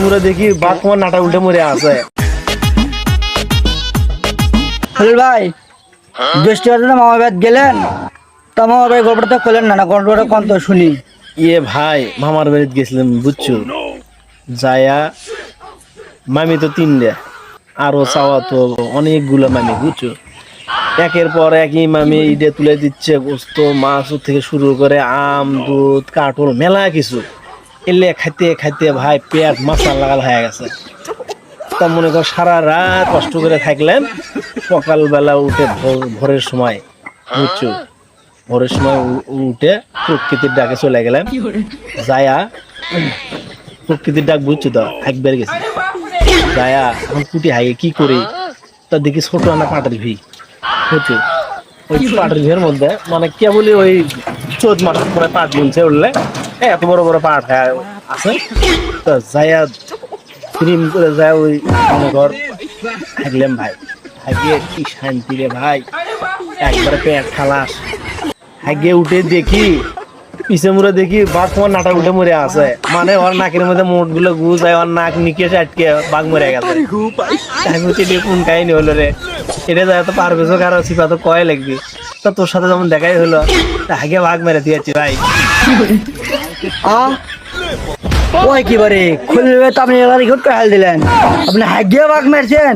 মুড়ে দেখি বাঘ তোমার নাটা উল্টে মরে আছে। ভাই বৃষ্টির জন্য মামা বাড়ি গেলেন, তা মামা ভাই গল্পটা করলেন না, গল্পটা কোন তো শুনি। ভাই মামার বাড়িতে গেছিলাম বুঝছো, যায়া মামি তো তিনটে, আরো চাওয়া তো অনেকগুলো মামি বুঝছো। একের পর একই মামি ইডে তুলে দিচ্ছে, গোস্ত মাছ থেকে শুরু করে আম দুধ কাঠল মেলা কিছু। এলে খাইতে খাইতে ভাই পেট মাথা লাগাল হয়ে গেছে। তা মনে কর সারা রাত কষ্ট করে থাকলাম, সকালবেলা উঠে ভোরের সময় বুঝছো, ভোরের সময় উঠে প্রকৃতির ডাকে চলে গেলাম। যায়া প্রকৃতির ডাক বুঝছো তো, একবার গেছি যায়া এখন কুটি হাইয়ে কি করি, তা দেখি ছোট আনা পাটের ভি বুঝছো। ওই পাটের ভিড়ের মধ্যে মানে কেবলই ওই চোদ্দ মাসের পরে পাট বুনছে উঠলে এত বড় বড় পাট আছে। তো যাইয়া ক্রিম করে যায় ওই মনে কর থাকলাম ভাই, হাগিয়ে কি শান্তি রে ভাই, একবারে পেট খালাস। হাগিয়ে উঠে দেখি পিছে মুড়ে দেখি বাঘ তোমার নাটা উল্টে মরে আছে, মানে ওর নাকের মধ্যে মোট গুলো গু যায়, ওর নাক নিকে আটকে বাঘ মরে গেছে। কোন কাহিনী হলো রে, এটা যায় তো পারবে কারো সিপা তো কয় লাগবি। তা তোর সাথে যেমন দেখাই হলো, আগে বাঘ মেরে দিয়েছি ভাই। ওই কি বারে খুলবে তো আপনি এবার ঘুরতে হাল দিলেন, আপনি হাগিয়ে বাঘ মারছেন।